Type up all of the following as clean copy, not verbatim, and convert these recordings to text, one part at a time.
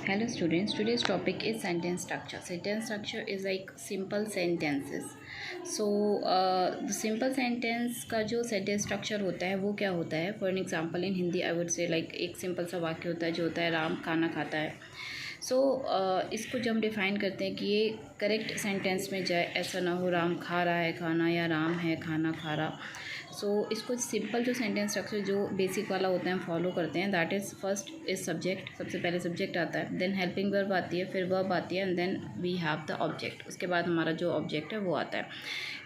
Hello students, today's topic is sentence structure. Sentence structure is like simple sentences. So the simple sentence का जो sentence structure होता है वो क्या होता है? For an example in Hindi I would say like एक simple सा वाक्य होता है जो होता है राम खाना खाता है. सो इसको जब हम डिफ़ाइन करते हैं कि ये करेक्ट सेंटेंस में जाए, ऐसा ना हो राम खा रहा है खाना या राम है खाना खा रहा. सो इसको सिंपल जो सेंटेंस स्ट्रक्चर जो बेसिक वाला होता है हम फॉलो करते हैं. That is first is subject, सबसे पहले सब्जेक्ट आता है, देन हेल्पिंग वर्ब आती है, फिर वर्ब आती है, and then we have the object. उसके बाद हमारा जो ऑब्जेक्ट है वो आता है.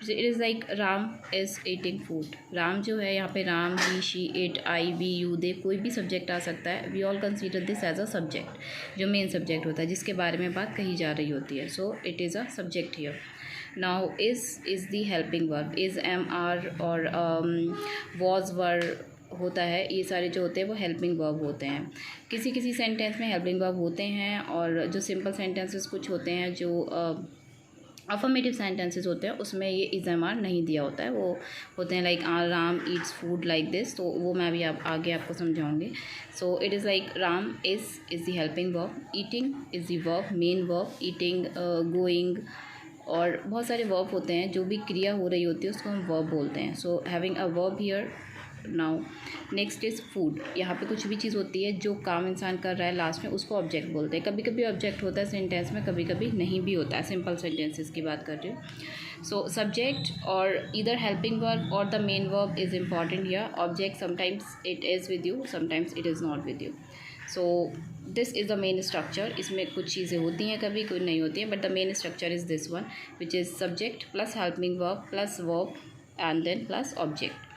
It is like Ram is eating food. Ram जो है यहाँ पे Ram, he, she, it, I, we, you, they, कोई भी सब्जेक्ट आ सकता है. We all consider this as a subject, जो मेन सब्जेक्ट होता है जिसके बारे में बात कही जा रही होती है. सो it is a subject here. Now is the helping verb. is, am, are और was, were होता है. ये सारे जो होते हैं वो हेल्पिंग वर्ब होते हैं. किसी किसी सेंटेंस में हेल्पिंग वर्ब होते हैं, और जो सिंपल सेंटेंसेस कुछ होते हैं जो अफर्मेटिव सेंटेंसेस होते हैं उसमें ये इज़, एम, आर नहीं दिया होता है. वो होते हैं like Ram eats food like this. तो वो मैं भी आगे आपको समझाऊंगी. So it is like Ram is the helping verb, eating is the verb, main verb, eating, going, और बहुत सारे वर्ब होते हैं जो भी क्रिया हो रही होती है उसको हम वर्ब बोलते हैं. So having a verb here. Now next is food. यहाँ पे कुछ भी चीज़ होती है जो काम इंसान कर रहा है लास्ट में उसको ऑब्जेक्ट बोलते हैं. कभी कभी ऑब्जेक्ट होता है सेंटेंस में, कभी कभी नहीं भी होता है. सिंपल सेंटेंसेस की बात कर रही हूँ. सो सब्जेक्ट और इधर हेल्पिंग वर्ब और the main verb is important here. Object sometimes it is with you, sometimes it is not with you. So this is the main structure. इसमें कुछ चीज़ें होती हैं कभी, कोई नहीं होती हैं, but the main structure is this one, which is subject plus helping verb plus verb and then plus object.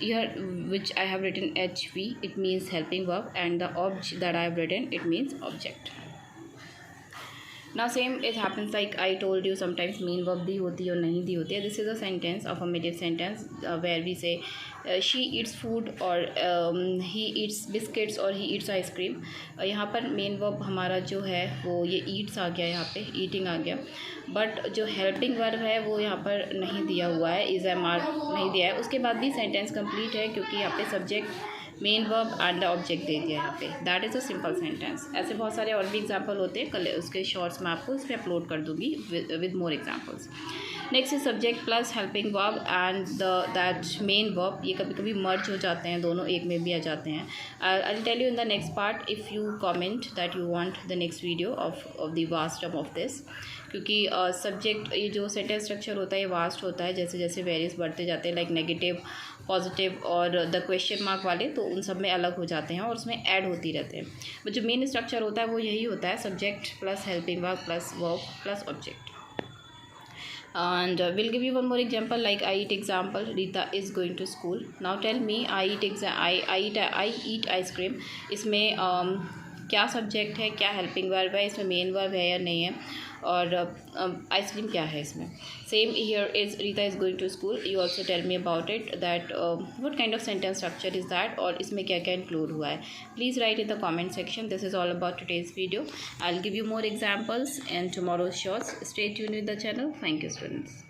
Here which I have written HV, it means helping verb, and the object that I have written, it means object. Now same it happens like I told you, sometimes main verb दी होती है और नहीं दी होती है. This is a sentence, affirmative sentence, where we say she eats food और he eats biscuits और he eats ice cream. यहाँ पर मेन वर्ब हमारा जो है वो ये eats आ गया, यहाँ पे eating आ गया, बट जो हेल्पिंग वर्ब है वो यहाँ पर नहीं दिया हुआ है, इज़, एम, आर नहीं दिया है. उसके बाद भी सेंटेंस कंप्लीट है क्योंकि यहाँ पे subject, main verb and the object दे दिया यहाँ पे. That is a simple sentence. ऐसे बहुत सारे और भी एग्जांपल होते हैं, कल उसके शॉर्ट्स मैं आपको इसमें अपलोड कर दूँगी with more examples. Next is subject plus helping verb and that main verb. ये कभी कभी मर्ज हो जाते हैं, दोनों एक में भी आ जाते हैं. I will tell you in the next part if you comment that you want the next video of the vast of this. क्योंकि सब्जेक्ट ये जो सेंटेंस स्ट्रक्चर होता है ये वास्ट होता है. जैसे जैसे वेरियस बढ़ते जाते हैं, लाइक नेगेटिव, पॉजिटिव और द क्वेश्चन मार्क वाले, तो उन सब में अलग हो जाते हैं और उसमें ऐड होती रहते हैं. बट जो मेन स्ट्रक्चर होता है वो यही होता है, subject plus helping verb plus verb plus object. And we'll give you one more example, like I eat example. Rita is going to school. Now tell me, I eat ice cream. इसमें क्या subject है, क्या helping verb है, इसमें main verb है या नहीं है, और आइसक्रीम क्या है इसमें. Same here is Rita is going to school. You also tell me about it that what kind of sentence structure is that, और इसमें क्या क्या इंक्लूड हुआ है. Please write in the comment section. This is all about today's video. I will give you more examples and tomorrow's shorts. Stay tuned with the channel. Thank you students.